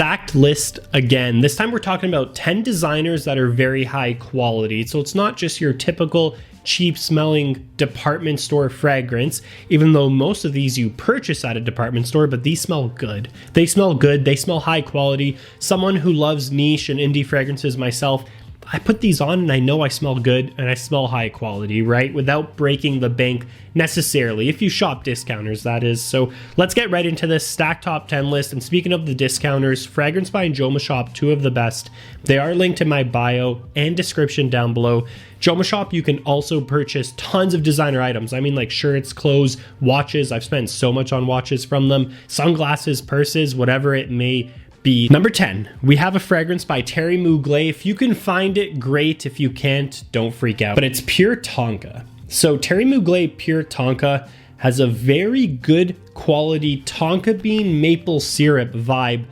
stacked list again. This time we're talking about 10 designers that are very high quality. So it's not just your typical cheap smelling department store fragrance, even though most of these you purchase at a department store, but these smell good. They smell good, they smell high quality. Someone who loves niche and indie fragrances myself, I put these on and I know I smell good and I smell high quality, right? Without breaking the bank necessarily, if you shop discounters, that is. So let's get right into this stacked top 10 list. And speaking of the discounters, Fragrance by Joma Shop, two of the best. They are linked in my bio and description down below. Joma Shop, you can also purchase tons of designer items. I mean, like shirts, clothes, watches. I've spent so much on watches from them. Sunglasses, purses, whatever it may be. Number 10, we have a fragrance by Thierry Mugler. If you can find it, great. If you can't, don't freak out. But it's Pure Tonka. So Thierry Mugler Pure Tonka has a very good quality tonka bean maple syrup vibe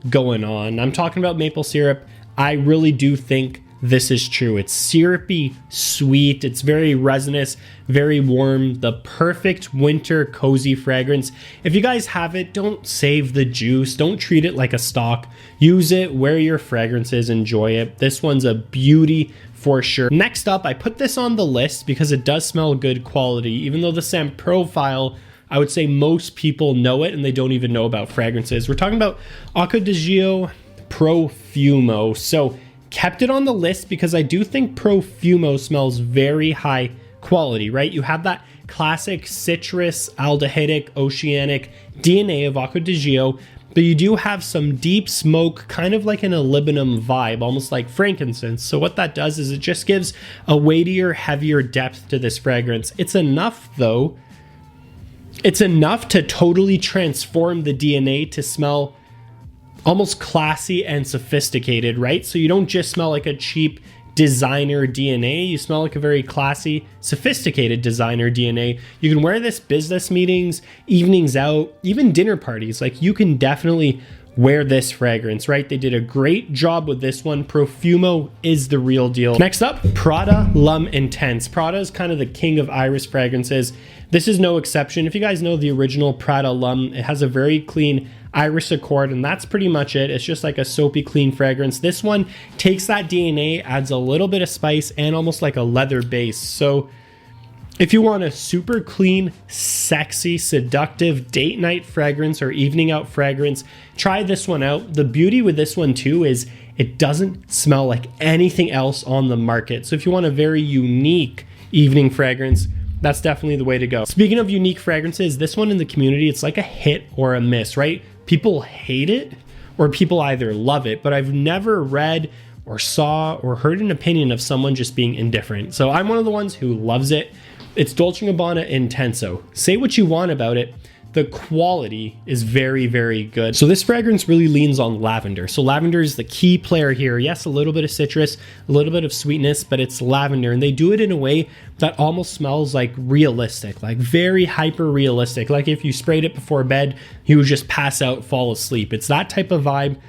going on. I'm talking about maple syrup. I really do think this is true. It's syrupy, sweet. It's very resinous, very warm. The perfect winter cozy fragrance. If you guys have it, don't save the juice. Don't treat it like a stock. Use it, wear your fragrances, enjoy it. This one's a beauty for sure. Next up, I put this on the list because it does smell good quality. Even though the scent profile, I would say most people know it and they don't even know about fragrances. We're talking about Acqua di Gio Profumo. So kept it on the list because I do think Profumo smells very high quality, right? You have that classic citrus, aldehydic, oceanic DNA of Acqua di Gio, but you do have some deep smoke, kind of like an molybdenum vibe, almost like frankincense. So what that does is it just gives a weightier, heavier depth to this fragrance. It's enough though. It's enough to totally transform the DNA to smell almost classy and sophisticated, right? So you don't just smell like a cheap designer DNA, you smell like a very classy, sophisticated designer DNA. You can wear this business meetings, evenings out, even dinner parties. Like you can definitely wear this fragrance, right? They did a great job with this one. Profumo is the real deal. Next up, Prada L'Homme Intense. Prada is kind of the king of iris fragrances. This is no exception. If you guys know the original Prada L'Homme, it has a very clean iris accord, and that's pretty much it. It's just like a soapy clean fragrance. This one takes that DNA, adds a little bit of spice and almost like a leather base. So if you want a super clean, sexy, seductive date night fragrance or evening out fragrance, try this one out. The beauty with this one too is it doesn't smell like anything else on the market. So if you want a very unique evening fragrance, that's definitely the way to go. Speaking of unique fragrances, this one in the community, it's like a hit or a miss, right? People hate it or people either love it, but I've never read or saw or heard an opinion of someone just being indifferent. So I'm one of the ones who loves it. It's Dolce & Gabbana Intenso. Say what you want about it. The quality is very, very good. So this fragrance really leans on lavender. So lavender is the key player here. Yes, a little bit of citrus, a little bit of sweetness, but it's lavender. And they do it in a way that almost smells like realistic, like very hyper realistic. Like if you sprayed it before bed, you would just pass out, fall asleep. It's that type of vibe.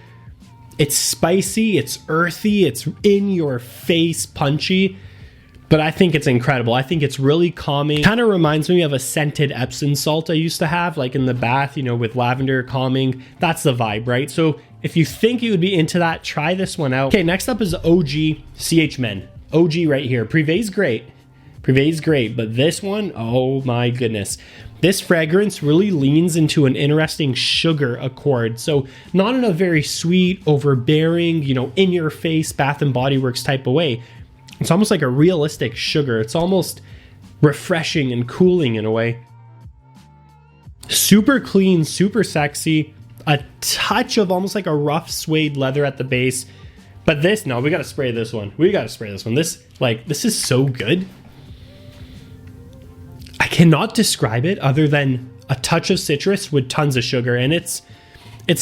It's spicy, it's earthy, it's in your face, punchy. But I think it's incredible. I think it's really calming. Kind of reminds me of a scented Epsom salt I used to have, like in the bath, you know, with lavender calming. That's the vibe, right? So if you think you would be into that, try this one out. Okay, next up is OG CH Men. OG right here. Privé's great. Privé's great, but this one, oh my goodness. This fragrance really leans into an interesting sugar accord. So not in a very sweet, overbearing, you know, in your face, Bath and Body Works type of way. It's almost like a realistic sugar. It's almost refreshing and cooling in a way. Super clean, super sexy. A touch of almost like a rough suede leather at the base. But this, no, we gotta spray this one. We gotta spray this one. This is so good. I cannot describe it other than a touch of citrus with tons of sugar. And it's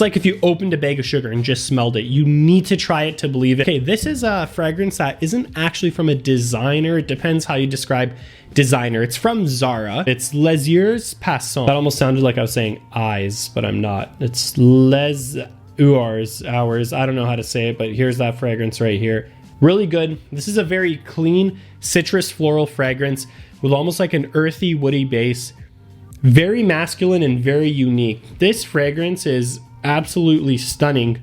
like if you opened a bag of sugar and just smelled it. You need to try it to believe it. Okay, this is a fragrance that isn't actually from a designer. It depends how you describe designer. It's from Zara. It's Les Yeux Passent. That almost sounded like I was saying eyes, but I'm not. It's Les Heures, hours. I don't know how to say it, but here's that fragrance right here. Really good. This is a very clean citrus floral fragrance with almost like an earthy, woody base. Very masculine and very unique. This fragrance is absolutely stunning.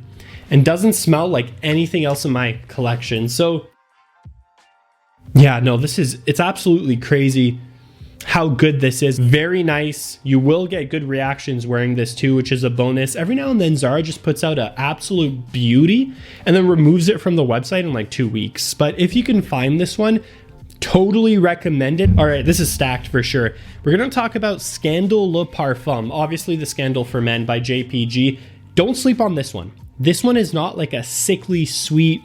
and doesn't smell like anything else in my collection. So yeah, no, it's absolutely crazy how good this is. Very nice. You will get good reactions wearing this too, which is a bonus. Every now and then Zara just puts out an absolute beauty and then removes it from the website in like 2 weeks. But if you can find this one, totally recommend it. All right, this is stacked for sure. We're going to talk about Scandal Le Parfum, obviously the Scandal for Men by JPG. Don't sleep on this one. This one is not like a sickly sweet,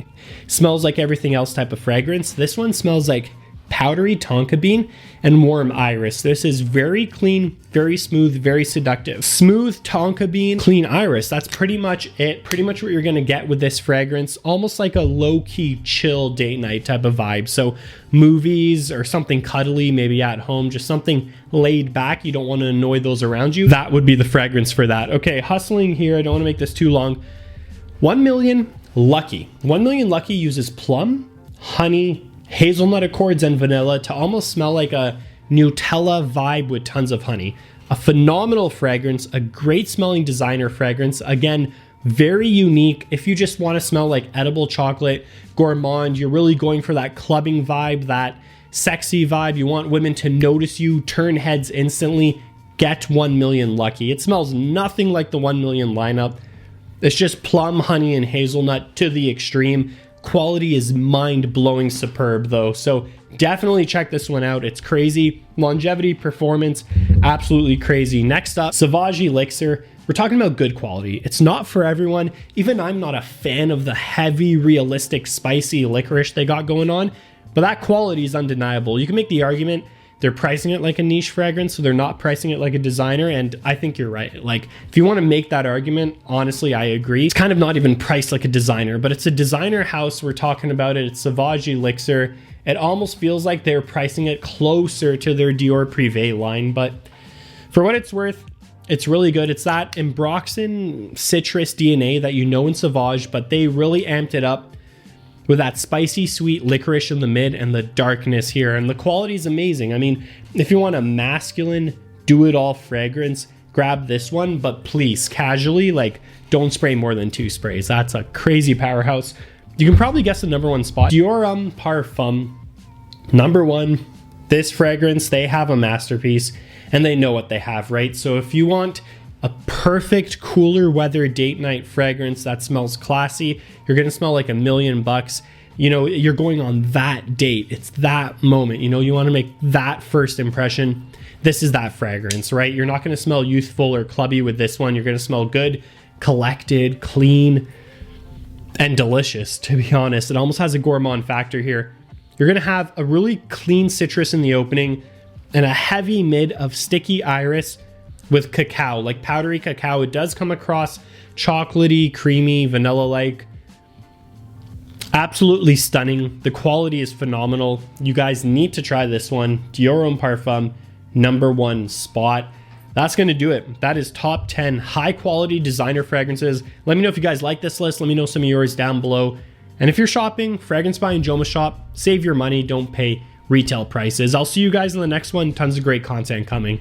smells like everything else type of fragrance. This one smells like powdery tonka bean and warm iris. This is very clean, very smooth, very seductive. Smooth tonka bean, clean iris. That's pretty much it. Pretty much what you're gonna get with this fragrance. Almost like a low-key chill date night type of vibe. So movies or something cuddly, maybe at home, just something laid back. You don't want to annoy those around you. That would be the fragrance for that. Okay, hustling here. I don't want to make this too long. 1 Million Lucky. 1 Million Lucky uses plum, honey, hazelnut accords, and vanilla to almost smell like a Nutella vibe with tons of honey. A phenomenal fragrance, a great smelling designer fragrance. Again, very unique. If you just want to smell like edible chocolate, gourmand, you're really going for that clubbing vibe, that sexy vibe. You want women to notice you, turn heads instantly. Get 1 Million Lucky. It smells nothing like the 1 Million lineup. It's just plum, honey, and hazelnut to the extreme. Quality is mind-blowing superb though, so definitely check this one out. It's crazy. Longevity, performance, absolutely crazy. Next up, Sauvage Elixir. We're talking about good quality. It's not for everyone. Even I'm not a fan of the heavy, realistic, spicy licorice they got going on, but that quality is undeniable. You can make the argument they're pricing it like a niche fragrance, so they're not pricing it like a designer, and I think you're right. Like, if you want to make that argument, honestly, I agree. It's kind of not even priced like a designer, but it's a designer house. We're talking about it. It's Sauvage Elixir. It almost feels like they're pricing it closer to their Dior Privé line, but for what it's worth, it's really good. It's that Ambroxan citrus DNA that you know in Sauvage, but they really amped it up with that spicy sweet licorice in the mid and the darkness here, and the quality is amazing. I mean, if you want a masculine do-it-all fragrance, grab this one, but please, casually, like, don't spray more than 2 sprays. That's a crazy powerhouse. You can probably guess the #1 spot. Dior Homme Parfum, #1. This fragrance, they have a masterpiece, and they know what they have, right? So if you want a perfect cooler weather date night fragrance that smells classy, you're gonna smell like $1 million. You know, you're going on that date. It's that moment. You know, you want to make that first impression. This is that fragrance, right? You're not going to smell youthful or clubby with this one. You're going to smell good, collected, clean, and delicious, to be honest. It almost has a gourmand factor here. You're going to have a really clean citrus in the opening and a heavy mid of sticky iris with cacao, like powdery cacao. It does come across chocolatey, creamy, vanilla-like. Absolutely stunning. The quality is phenomenal. You guys need to try this one. Dior Homme Parfum, #1 spot. That's going to do it. That is top 10 high quality designer fragrances. Let me know if you guys like this list. Let me know some of yours down below. And if you're shopping, Fragrance by Njoma Shop, save your money. Don't pay retail prices. I'll see you guys in the next one. Tons of great content coming.